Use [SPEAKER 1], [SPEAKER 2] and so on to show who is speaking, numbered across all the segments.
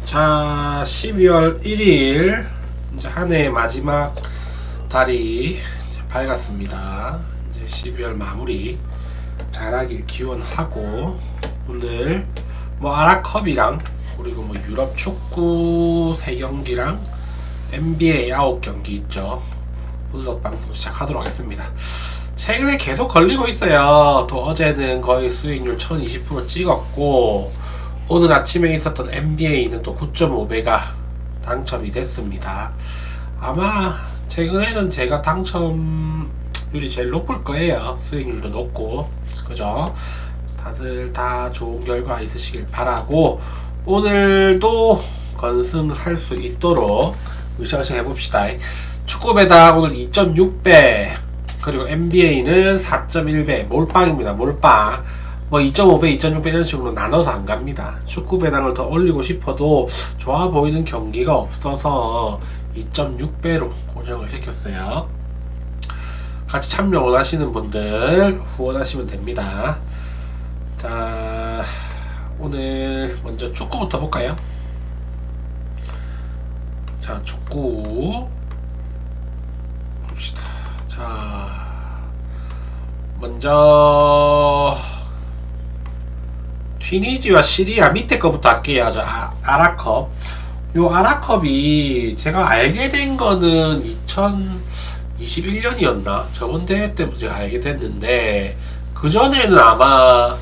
[SPEAKER 1] 자, 12월 1일 이제 한 해의 마지막 달이 이제 밝았습니다. 이제 12월 마무리 잘하길 기원하고, 오늘 뭐 아라컵이랑 그리고 뭐 유럽 축구 3경기랑 NBA 9경기 있죠. 분석 방송 시작하도록 하겠습니다. 최근에 계속 걸리고 있어요. 또 어제는 거의 수익률 1020% 찍었고, 오늘 아침에 있었던 NBA는 또 9.5배가 당첨이 됐습니다. 아마 최근에는 제가 당첨률이 제일 높을 거예요. 수익률도 높고, 그죠? 다들 다 좋은 결과 있으시길 바라고, 오늘도 건승할 수 있도록 으쌰으쌰 해봅시다. 축구 배당 오늘 2.6배, 그리고 NBA는 4.1배, 몰빵입니다. 몰빵. 뭐 2.5배, 2.6배 이런 식으로 나눠서 안 갑니다. 축구 배당을 더 올리고 싶어도 좋아 보이는 경기가 없어서 2.6배로 고정을 시켰어요. 같이 참여 원하시는 분들 후원하시면 됩니다. 자, 오늘 먼저 축구부터 볼까요? 자, 축구 봅시다. 자, 먼저 튀니지와 시리아 밑에 거부터 할게요. 저 아라컵. 요 아라컵이 제가 알게 된 거는 2021년이었나? 저번 대회 때부터 제가 알게 됐는데, 그전에는 아마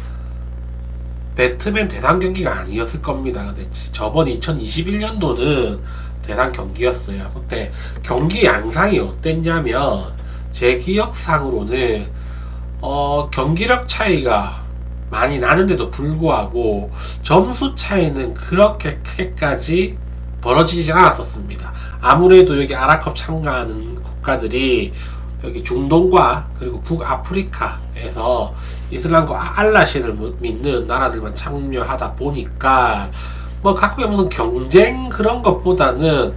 [SPEAKER 1] 배트맨 대상 경기가 아니었을 겁니다. 근데 저번 2021년도는 대상 경기였어요. 그때 경기 양상이 어땠냐면, 제 기억상으로는 경기력 차이가 많이 나는데도 불구하고 점수 차이는 그렇게 크게까지 벌어지지 않았었습니다. 아무래도 여기 아라컵 참가하는 국가들이 여기 중동과 그리고 북아프리카에서 이슬람과 알라신을 믿는 나라들만 참여하다 보니까 뭐 각국의 무슨 경쟁 그런 것보다는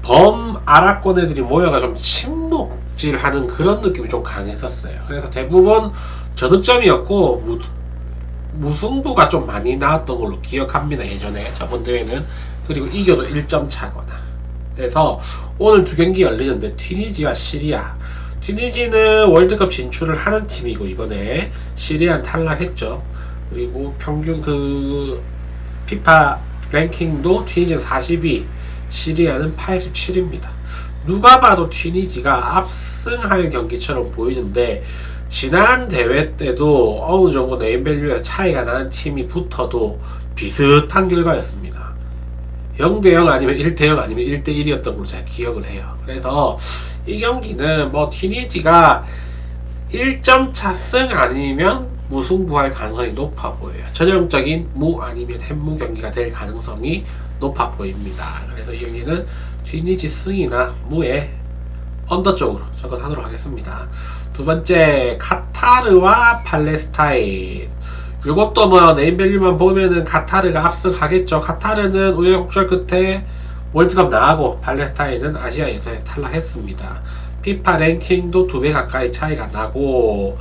[SPEAKER 1] 범 아랍권 애들이 모여가 좀 침묵질하는 그런 느낌이 좀 강했었어요. 그래서 대부분 저득점이었고 무승부가 좀 많이 나왔던 걸로 기억합니다. 예전에 저번 대회는. 그리고 이겨도 1점 차거나. 그래서 오늘 두 경기 열리는데 튀니지와 시리아. 튀니지는 월드컵 진출을 하는 팀이고 이번에 시리아는 탈락했죠. 그리고 평균 피파 랭킹도 튀니지는 42, 시리아는 87입니다. 누가 봐도 튀니지가 압승할 경기처럼 보이는데, 지난 대회 때도 어느 정도 네임밸류에서 차이가 나는 팀이 붙어도 비슷한 결과였습니다. 0대0 아니면 1대0 아니면 1대1이었던 걸로 제가 기억을 해요. 그래서 이 경기는 뭐 튀니지가 1점 차승 아니면 무승부할 가능성이 높아 보여요. 전형적인 무 아니면 햄무 경기가 될 가능성이 높아 보입니다. 그래서 이 경기는 튀니지 승이나 무에 언더 쪽으로 접근하도록 하겠습니다. 두 번째, 카타르와 팔레스타인. 이것도 뭐 네임밸류만 보면은 카타르가 압승하겠죠. 카타르는 우여곡절 끝에 월드컵 나가고 팔레스타인은 아시아 예선에서 탈락했습니다. 피파 랭킹도 2배 가까이 차이가 나고,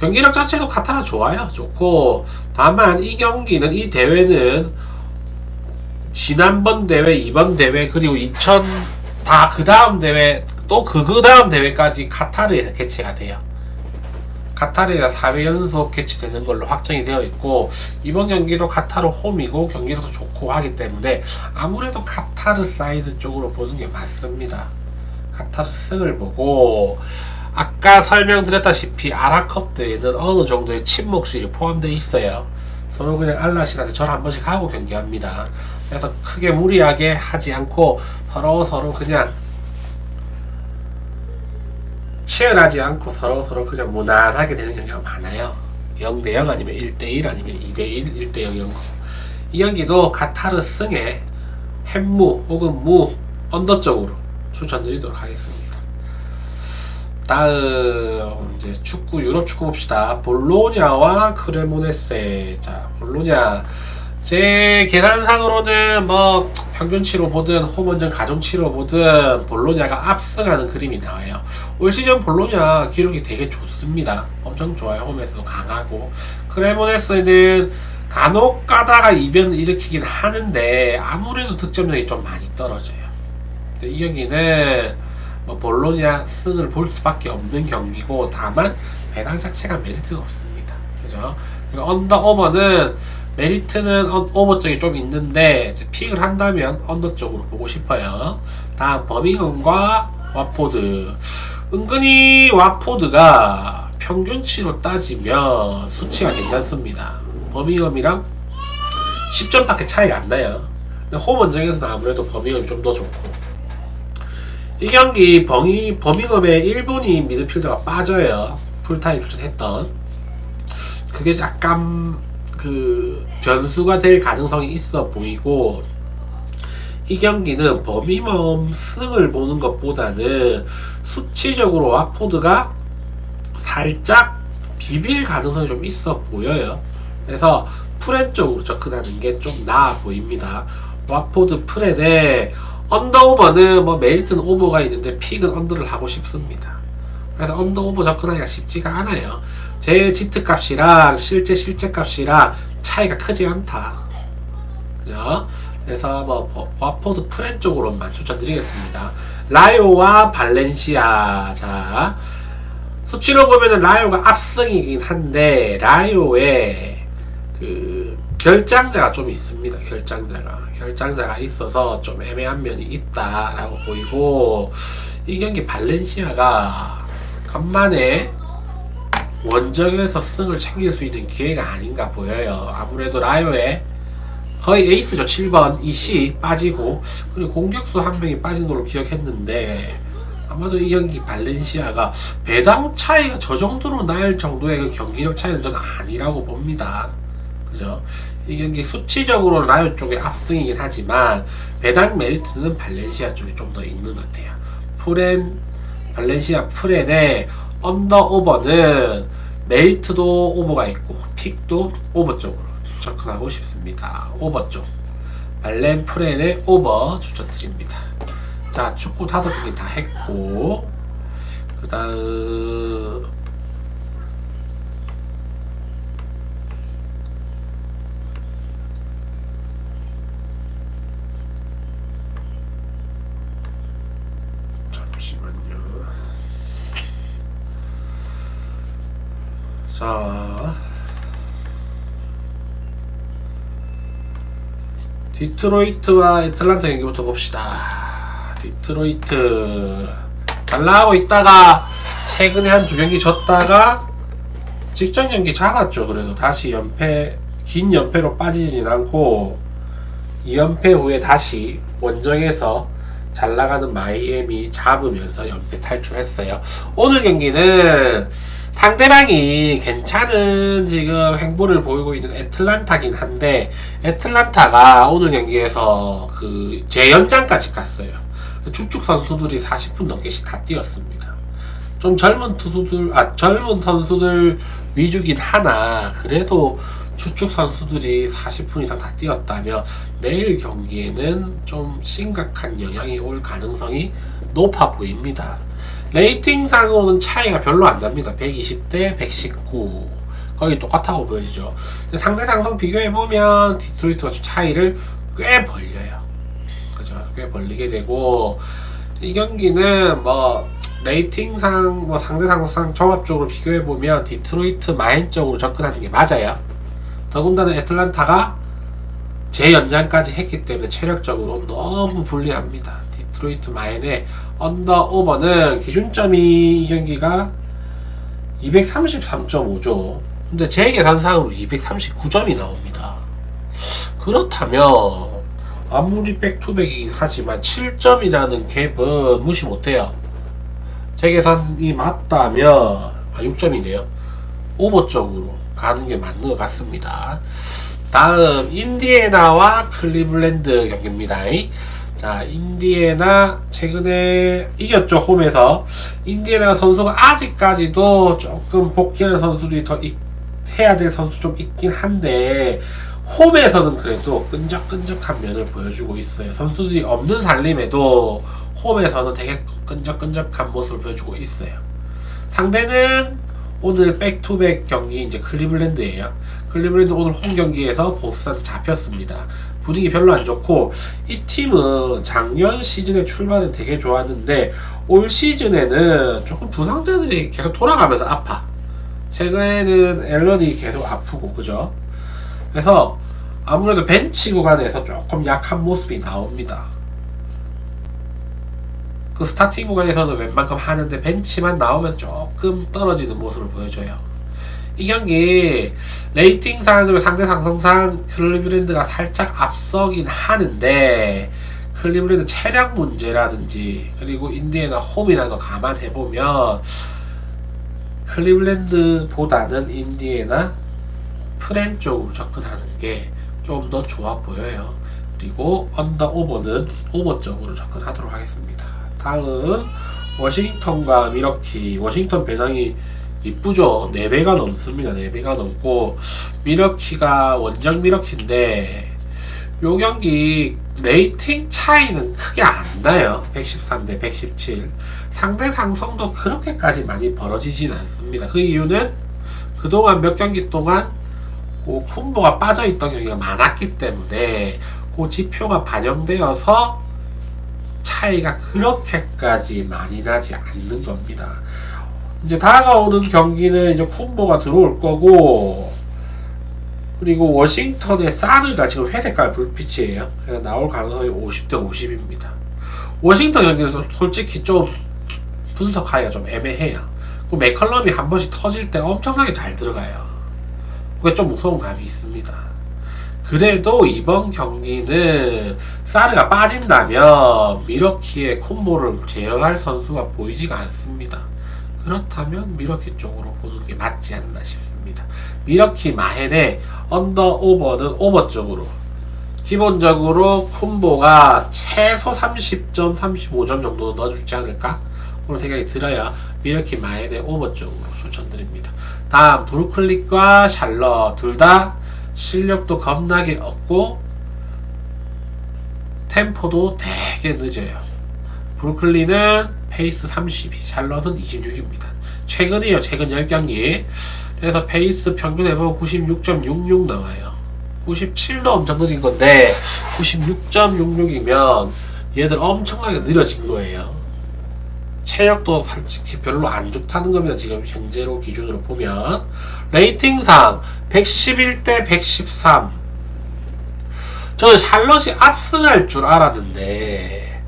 [SPEAKER 1] 경기력 자체도 카타르 좋아요. 좋고, 다만 이 경기는, 이 대회는 지난번 대회, 이번 대회, 그리고 다 그 다음 대회, 또 그 다음 대회까지 카타르에서 개최가 돼요. 카타르에서 4회 연속 개최되는 걸로 확정이 되어 있고, 이번 경기도 카타르 홈이고 경기력도 좋고 하기 때문에 아무래도 카타르 사이드 쪽으로 보는 게 맞습니다. 카타르 승을 보고, 아까 설명드렸다시피 아라컵 대회는 어느 정도의 침묵실이 포함되어 있어요. 서로 그냥 알라신한테 절 한 번씩 하고 경기합니다. 그래서 크게 무리하게 하지 않고 서로 그냥 치열하지 않고 서로 그냥 무난하게 되는 경기가 많아요. 0대0 아니면 1대1 아니면 2대1, 1대0 이런 거. 이 경기도 카타르 승에 햄무 혹은 무 언더 쪽으로 추천드리도록 하겠습니다. 다음 이제 축구, 유럽 축구 봅시다. 볼로냐와 크레모네세. 자, 볼로냐. 제 계산상으로는 뭐 평균치로 보든 홈원전 가중치로 보든 볼로냐가 압승하는 그림이 나와요. 올 시즌 볼로냐 기록이 되게 좋습니다. 엄청 좋아요. 홈에서도 강하고. 크레모네스는 간혹 가다가 이변을 일으키긴 하는데 아무래도 득점력이 좀 많이 떨어져요. 이 경기는 뭐 볼로냐 승을 볼 수밖에 없는 경기고, 다만 배당 자체가 메리트가 없습니다. 그죠? 그리고 언더 오버는 메리트는 오버 쪽이 좀 있는데 픽을 한다면 언더 쪽으로 보고 싶어요. 다음 버밍엄과 와포드. 은근히 와포드가 평균치로 따지면 수치가 괜찮습니다. 버밍엄이랑 10점밖에 차이가 안 나요. 근데 홈 원정에서는 아무래도 버밍엄이 좀 더 좋고, 이 경기 버밍엄에 일본인 미드필더가 빠져요. 풀타임 출전했던. 그게 약간 그 변수가 될 가능성이 있어 보이고, 이 경기는 버밍엄 승을 보는 것보다는 수치적으로 와포드가 살짝 비빌 가능성이 좀 있어 보여요. 그래서 프렌 쪽으로 접근하는 게 좀 나아 보입니다. 와포드 프렌에 언더오버는 뭐 메리트는 오버가 있는데 픽은 언더를 하고 싶습니다. 그래서 언더오버 접근하기가 쉽지가 않아요. 제 지트 값이랑 실제 값이랑 차이가 크지 않다. 그죠? 그래서 뭐 와포드 프렌 쪽으로만 추천드리겠습니다. 라요와 발렌시아. 자, 수치로 보면은 라요가 압승이긴 한데 라요의 그 결장자가 좀 있습니다. 결장자가 있어서 좀 애매한 면이 있다라고 보이고, 이 경기 발렌시아가 간만에 원정에서 승을 챙길 수 있는 기회가 아닌가 보여요. 아무래도 라요의 거의 에이스죠. 7번 이시 빠지고, 그리고 공격수 한 명이 빠진 걸로 기억했는데, 아마도 이 경기 발렌시아가 배당 차이가 저 정도로 날 정도의 그 경기력 차이는 저는 아니라고 봅니다. 그죠? 이 경기 수치적으로 라요 쪽의 압승이긴 하지만 배당 메리트는 발렌시아 쪽이 좀 더 있는 것 같아요. 발렌시아 프렌의 언더 오버는 메리트도 오버가 있고 픽도 오버 쪽으로 접근하고 싶습니다. 오버 쪽 발렌 프렌의 오버 추천드립니다. 자, 축구 5경기 다 했고, 그 다음 잠시만요. 자, 디트로이트와 애틀란타 경기부터 봅시다. 디트로이트 잘 나가고 있다가 최근에 한 2경기 졌다가 직전 경기 잡았죠. 그래도 다시 긴 연패로 빠지진 않고 2연패 후에 다시 원정에서 잘 나가는 마이애미 잡으면서 연패 탈출했어요. 오늘 경기는 상대방이 괜찮은 지금 행보를 보이고 있는 애틀란타긴 한데, 애틀란타가 오늘 경기에서 그 재연장까지 갔어요. 주축 선수들이 40분 넘게씩 다 뛰었습니다. 좀 젊은 선수들 위주긴 하나, 그래도 주축 선수들이 40분 이상 다 뛰었다면 내일 경기에는 좀 심각한 영향이 올 가능성이 높아 보입니다. 레이팅상으로는 차이가 별로 안 납니다. 120대 119 거의 똑같다고 보여지죠. 상대 상성 비교해보면 디트로이트가 좀 차이를 꽤 벌려요. 그죠? 꽤 벌리게 되고, 이 경기는 뭐 레이팅상 뭐 상대 상성 종합적으로 비교해보면 디트로이트 마인 쪽으로 접근하는 게 맞아요. 더군다나 애틀란타가 재연장까지 했기 때문에 체력적으로 너무 불리합니다. 디트로이트 마인의 언더 오버는 기준점이 이 경기가 233.5죠. 근데 제 계산상으로 239점이 나옵니다. 그렇다면 아무리 백투백이긴 하지만 7점이라는 갭은 무시 못해요. 제 계산이 맞다면 6점이네요. 오버 쪽으로 가는 게 맞는 것 같습니다. 다음 인디애나와 클리블랜드 경기입니다. 자, 인디애나 최근에 이겼죠. 홈에서. 인디애나 선수가 아직까지도 조금 복귀하는 선수들이 더 해야 될 선수 좀 있긴 한데, 홈에서는 그래도 끈적끈적한 면을 보여주고 있어요. 선수들이 없는 살림에도 홈에서는 되게 끈적끈적한 모습을 보여주고 있어요. 상대는 오늘 백투백 경기 이제 클리블랜드예요. 클리블랜드 오늘 홈 경기에서 보스한테 잡혔습니다. 분위기 별로 안 좋고, 이 팀은 작년 시즌에 출발은 되게 좋았는데 올 시즌에는 조금 부상자들이 계속 돌아가면서 아파. 최근에는 앨런이 계속 아프고, 그죠? 그래서 아무래도 벤치 구간에서 조금 약한 모습이 나옵니다. 그 스타팅 구간에서는 웬만큼 하는데 벤치만 나오면 조금 떨어지는 모습을 보여줘요. 이 경기 레이팅상으로 상대 상성상 클리블랜드가 살짝 앞서긴 하는데, 클리블랜드 체력 문제라든지 그리고 인디애나 홈이라는 거 감안해보면 클리블랜드보다는 인디애나 프렌 쪽으로 접근하는 게 좀 더 좋아 보여요. 그리고 언더 오버는 오버 쪽으로 접근하도록 하겠습니다. 다음 워싱턴과 미러키. 워싱턴 배당이 이쁘죠. 4배가 넘습니다. 4배가 넘고, 미러키가 원정 미러키인데 요 경기 레이팅 차이는 크게 안 나요. 113 대 117. 상대 상성도 그렇게까지 많이 벌어지진 않습니다. 그 이유는 그동안 몇 경기 동안 쿤보가 빠져있던 경기가 많았기 때문에 그 지표가 반영되어서 차이가 그렇게까지 많이 나지 않는 겁니다. 이제 다가오는 경기는 이제 쿤보가 들어올 거고, 그리고 워싱턴의 사르가 지금 회색깔 불빛이에요. 그래서 나올 가능성이 50대 50입니다. 워싱턴 경기에서 솔직히 좀 분석하기가 좀 애매해요. 그 맥컬럼이 한 번씩 터질 때 엄청나게 잘 들어가요. 그게 좀 무서운 감이 있습니다. 그래도 이번 경기는 사르가 빠진다면 미러키의 콤보를 제어할 선수가 보이지가 않습니다. 그렇다면 미러키 쪽으로 보는 게 맞지 않나 싶습니다. 미러키 마헨의 언더 오버는 오버 쪽으로, 기본적으로 쿤보가 최소 30점, 35점 정도 넣어주지 않을까? 그런 생각이 들어요. 미러키 마헨의 오버 쪽으로 추천드립니다. 다음 브루클린과 샬럿, 둘 다 실력도 겁나게 없고 템포도 되게 늦어요. 브루클린은 페이스 32, 샬럿은 26입니다. 최근이에요. 최근 10경기. 그래서 페이스 평균 해보면 96.66 나와요. 97도 엄청 늦은 건데 96.66이면 얘들 엄청나게 느려진 거예요. 체력도 솔직히 별로 안 좋다는 겁니다. 지금 현재로 기준으로 보면. 레이팅상 111대 113. 저는 샬럿이 압승할 줄 알았는데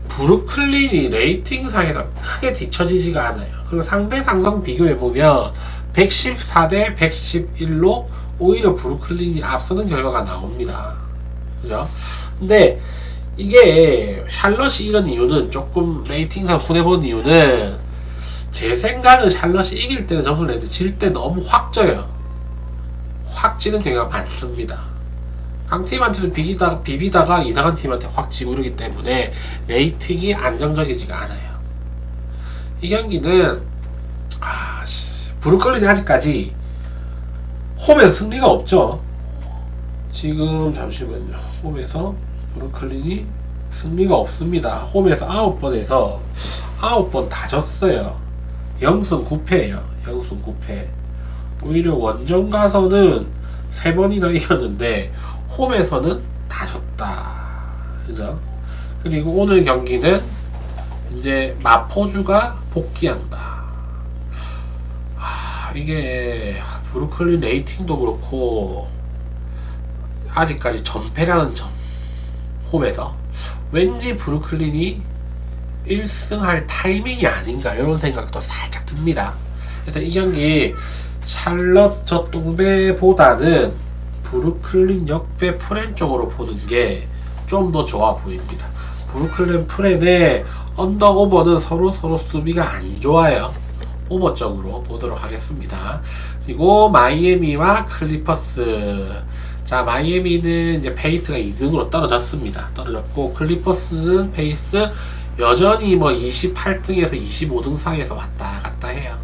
[SPEAKER 1] 브루클린이 레이팅상에서 크게 뒤처지지가 않아요. 그리고 상대 상성 비교해보면 114대 111로 오히려 브루클린이 앞서는 결과가 나옵니다. 그죠? 근데 이게 샬럿이 이런 이유는, 조금 레이팅상 손해본 이유는, 제 생각은 샬럿이 이길 때는 점수를 내는데 질 때 너무 확 져요. 확 지는 경우가 많습니다. 강팀한테는 비비다가 이상한 팀한테 확 지고 이러기 때문에 레이팅이 안정적이지가 않아요. 이 경기는 브루클린이 아직까지 홈에서 승리가 없죠. 지금 잠시만요. 홈에서 브루클린이 승리가 없습니다. 홈에서 9번에서 9번 다 졌어요. 0승 9패예요. 0승 9패. 오히려 원정 가서는 3번이나 이겼는데 홈에서는 다 졌다. 그죠? 그리고 오늘 경기는 이제 마포주가 복귀한다. 이게 브루클린 레이팅도 그렇고 아직까지 전패라는 점, 홈에서 왠지 브루클린이 1승할 타이밍이 아닌가 이런 생각도 살짝 듭니다. 일단 이 경기 샬럿 저 똥배보다는 브루클린 역배 프렌 쪽으로 보는 게 좀 더 좋아 보입니다. 브루클린 프렌의 언더 오버는 서로 수비가 안 좋아요. 오버 쪽으로 보도록 하겠습니다. 그리고 마이애미와 클리퍼스. 자, 마이애미는 이제 페이스가 2등으로 떨어졌습니다. 떨어졌고, 클리퍼스는 페이스 여전히 뭐 28등에서 25등 사이에서 왔다 갔다 해요.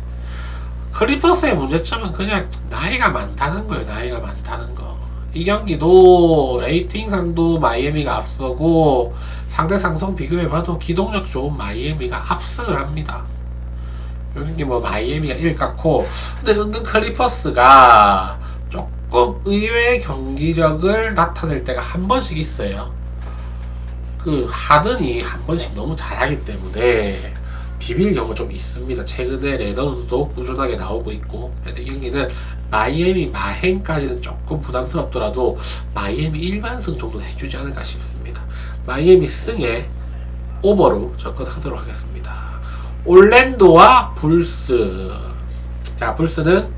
[SPEAKER 1] 클리퍼스의 문제점은 그냥 나이가 많다는 거예요. 나이가 많다는 거. 이 경기도 레이팅상도 마이애미가 앞서고 상대 상성 비교해봐도 기동력 좋은 마이애미가 압승을 합니다. 여기 뭐 마이애미가 1 깎고, 근데 은근 클리퍼스가 조금 의외의 경기력을 나타낼 때가 한 번씩 있어요. 그 하든이 한 번씩 너무 잘하기 때문에 비빌 경우가 좀 있습니다. 최근에 레너드도 꾸준하게 나오고 있고, 이 경기는 마이애미 마행까지는 조금 부담스럽더라도 마이애미 일반승 정도 해주지 않을까 싶습니다. 마이애미 승에 오버로 접근하도록 하겠습니다. 올랜도와 불스. 자, 불스는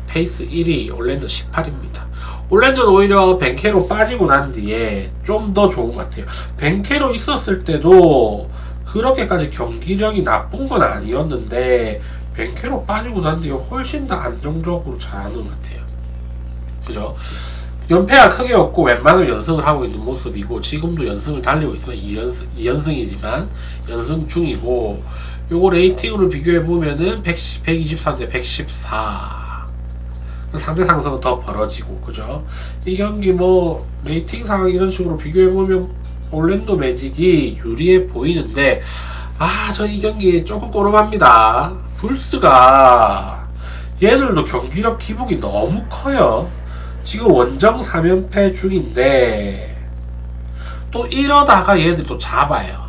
[SPEAKER 1] 페이스 1위, 올랜도 18입니다. 올랜도는 오히려 벤케로 빠지고 난 뒤에 좀 더 좋은 것 같아요. 벤케로 있었을 때도 그렇게까지 경기력이 나쁜 건 아니었는데 벤케로 빠지고 난 뒤에 훨씬 더 안정적으로 잘하는 것 같아요. 그죠? 연패가 크게 없고 웬만하면 연승을 하고 있는 모습이고, 지금도 연승을 달리고 있으면 2연승이지만 연승 중이고, 요거 레이팅으로 비교해 보면은 123대 114. 상대 상승은 더 벌어지고, 그죠? 이 경기 뭐 레이팅상 이런 식으로 비교해 보면 올랜도 매직이 유리해 보이는데, 저 이 경기 조금 꼬름합니다. 불스가 얘들도 경기력 기복이 너무 커요. 지금 원정 3연패 중인데 또 이러다가 얘들 또 잡아요.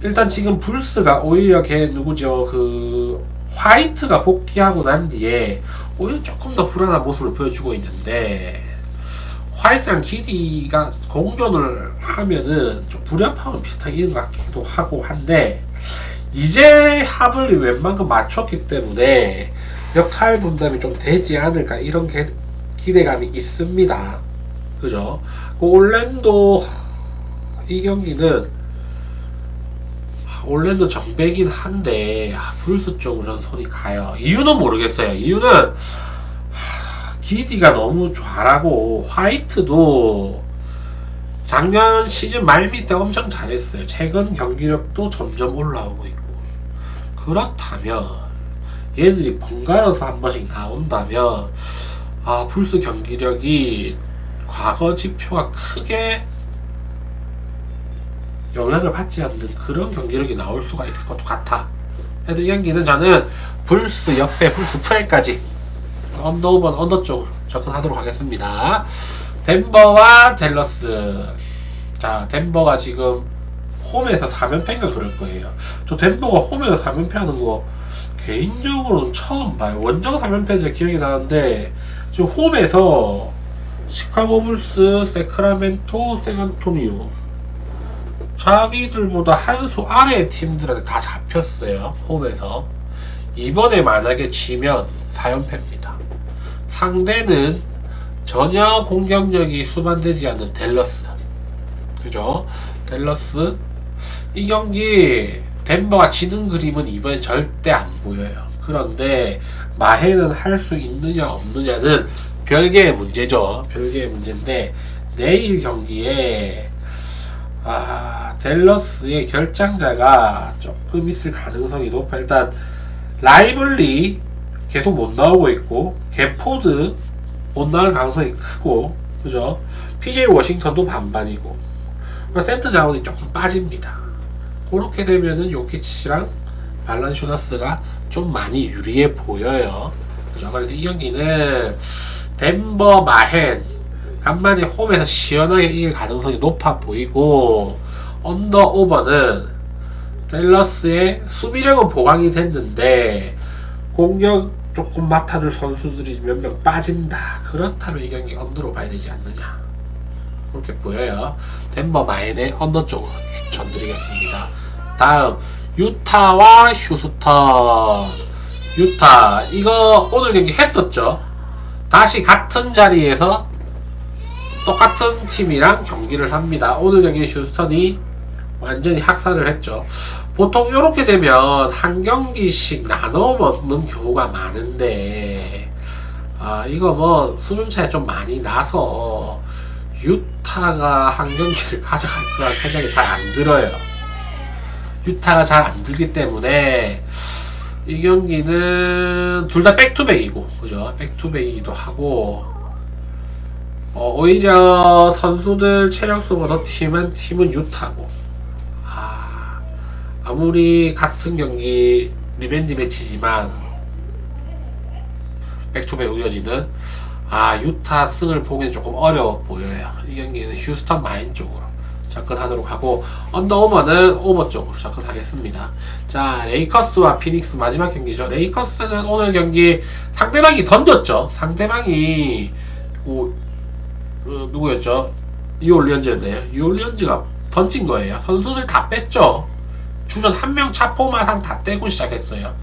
[SPEAKER 1] 일단 지금 불스가 오히려 걔 누구죠? 그 화이트가 복귀하고 난 뒤에 오히려 조금 더 불안한 모습을 보여주고 있는데, 화이트랑 기디가 공존을 하면은 좀 불협화음 비슷하게 있는 것 같기도 하고 한데, 이제 합을 웬만큼 맞췄기 때문에 역할 분담이 좀 되지 않을까, 이런 기대감이 있습니다. 그죠? 그 올랜도 이 경기는 올랜도 정배긴 한데 불스 쪽으로 저는 손이 가요. 이유는 모르겠어요. 이유는 기디가 너무 잘하고 화이트도 작년 시즌 말밑에 엄청 잘했어요. 최근 경기력도 점점 올라오고 있고, 그렇다면 얘들이 번갈아서 한 번씩 나온다면 불스 경기력이 과거 지표가 크게 영향을 받지 않는 그런 경기력이 나올 수가 있을 것도 같아. 그래도 이 경기는 저는 불스 옆에 불스 프레임까지 언더 5번 언더 쪽으로 접근하도록 하겠습니다. 덴버와 댈러스. 자, 덴버가 지금 홈에서 3연패인가 그럴 거예요. 저 덴버가 홈에서 3연패 하는 거 개인적으로는 처음 봐요. 원정 3연패인지 기억이 나는데 지금 홈에서 시카고 불스, 세크라멘토, 샌안토니오, 자기들보다 한 수 아래의 팀들한테 다 잡혔어요. 홈에서. 이번에 만약에 지면 4연패입니다. 상대는 전혀 공격력이 수반되지 않는 댈러스. 그죠? 댈러스. 이 경기 덴버가 지는 그림은 이번엔 절대 안 보여요. 그런데 마해는 할 수 있느냐 없느냐는 별개의 문제죠. 별개의 문제인데, 내일 경기에 댈러스의 결장자가 조금 있을 가능성이 높아. 일단 라이블리 계속 못 나오고 있고, 게포드 못 나올 가능성이 크고, 그죠? PJ 워싱턴도 반반이고, 센터 자원이 조금 빠집니다. 그렇게 되면은 요키치랑 발란슈나스가 좀 많이 유리해 보여요. 그죠? 그래서 이 경기는 덴버 마헨 간만에 홈에서 시원하게 이길 가능성이 높아 보이고, 언더 오버는 댈러스의 수비력은 보강이 됐는데 공격 조금 맡아줄 선수들이 몇 명 빠진다. 그렇다면 이 경기 언더로 봐야 되지 않느냐, 그렇게 보여요. 덴버 마인의 언더 쪽으로 추천드리겠습니다. 다음 유타와 휴스턴. 유타 이거 오늘 경기 했었죠. 다시 같은 자리에서 똑같은 팀이랑 경기를 합니다. 오늘 경기 휴스턴이 완전히 학살을 했죠. 보통 이렇게 되면 한 경기씩 나눠 먹는 경우가 많은데, 이거 뭐 수준 차이 좀 많이 나서 유타가 한 경기를 가져갈 거라는 생각이 잘 안 들어요. 유타가 잘 안 들기 때문에 이 경기는 둘 다 백투백이고, 그죠? 백투백이기도 하고, 오히려 선수들 체력수가 더 팀한 팀은 유타고, 아무리 같은 경기 리벤지 매치지만 백투백 이어지는 유타 승을 보기는 조금 어려워 보여요. 이 경기는 휴스턴 마인 쪽으로 접근하도록 하고 언더오버는 오버 쪽으로 접근하겠습니다. 자, 레이커스와 피닉스 마지막 경기죠. 레이커스는 오늘 경기 상대방이 던졌죠. 상대방이 누구였죠? 뉴올리언즈였네요. 뉴올리언즈가 던진 거예요. 선수들 다 뺐죠. 주전 한 명 차포마상 다 떼고 시작했어요.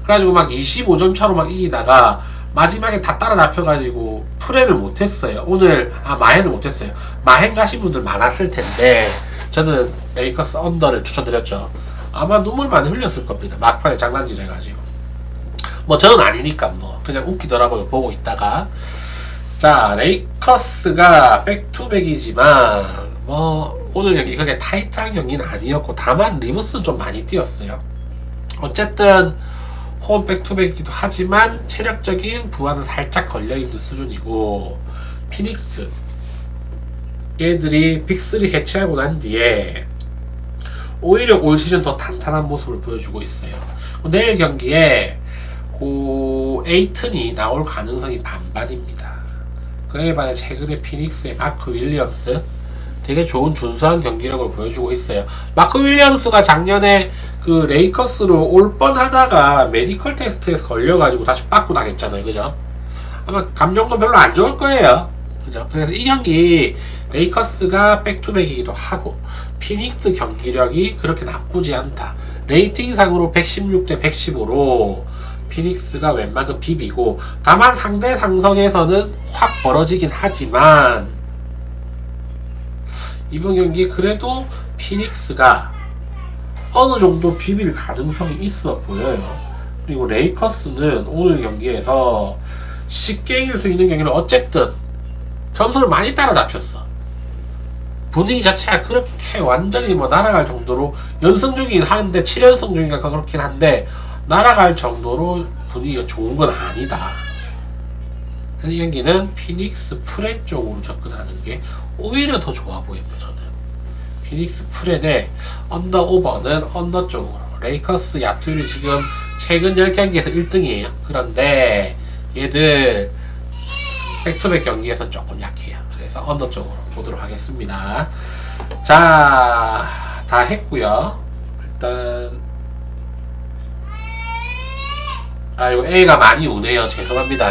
[SPEAKER 1] 그래가지고 막 25점 차로 막 이기다가 마지막에 다 따라잡혀가지고 프레를 못했어요. 오늘 마헨을 못했어요. 마헨 가신 분들 많았을 텐데 저는 레이커스 언더를 추천드렸죠. 아마 눈물 많이 흘렸을 겁니다. 막판에 장난질 해가지고. 뭐 저는 아니니까 뭐 그냥 웃기더라고요. 보고 있다가. 자, 레이커스가 백투백이지만 뭐 오늘 경기 그게 타이트한 경기는 아니었고 다만 리브스는 좀 많이 뛰었어요. 어쨌든 홈 백투백이기도 하지만 체력적인 부하는 살짝 걸려있는 수준이고, 피닉스 얘들이 빅3 해체하고 난 뒤에 오히려 올 시즌 더 탄탄한 모습을 보여주고 있어요. 내일 경기에 에이튼이 나올 가능성이 반반입니다. 그에 반해 최근에 피닉스의 마크 윌리엄스 되게 좋은 준수한 경기력을 보여주고 있어요. 마크 윌리엄스가 작년에 그 레이커스로 올 뻔하다가 메디컬 테스트에서 걸려가지고 다시 빠꾸 나겠잖아요. 그죠? 아마 감정도 별로 안 좋을 거예요. 그죠? 그래서 이 경기 레이커스가 백투백이기도 하고 피닉스 경기력이 그렇게 나쁘지 않다. 레이팅상으로 116대 115로 피닉스가 웬만큼 비비고, 다만 상대 상성에서는 확 벌어지긴 하지만 이번 경기 그래도 피닉스가 어느 정도 비빌 가능성이 있어 보여요. 그리고 레이커스는 오늘 경기에서 쉽게 이길 수 있는 경기는 어쨌든 점수를 많이 따라잡혔어. 분위기 자체가 그렇게 완전히 뭐 날아갈 정도로 연승 중이긴 하는데 7연승 중인가 그렇긴 한데 날아갈 정도로 분위기가 좋은 건 아니다. 이 경기는 피닉스 프렌 쪽으로 접근하는 게 오히려 더 좋아 보입니다. 저는 피닉스 프렌의 언더 오버는 언더 쪽으로. 레이커스 야투율이 지금 최근 10경기에서 1등이에요. 그런데 얘들 백투백 경기에서 조금 약해요. 그래서 언더 쪽으로 보도록 하겠습니다. 자, 다 했고요. 일단 이거 A가 많이 우네요. 죄송합니다.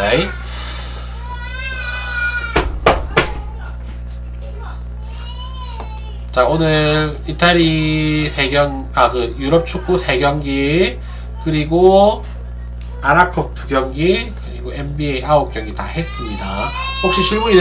[SPEAKER 1] 자, 오늘 이탈리 3경, 유럽 축구 3경기, 그리고 아랍컵 2경기, 그리고 NBA 9경기 다 했습니다. 혹시 질문 있으신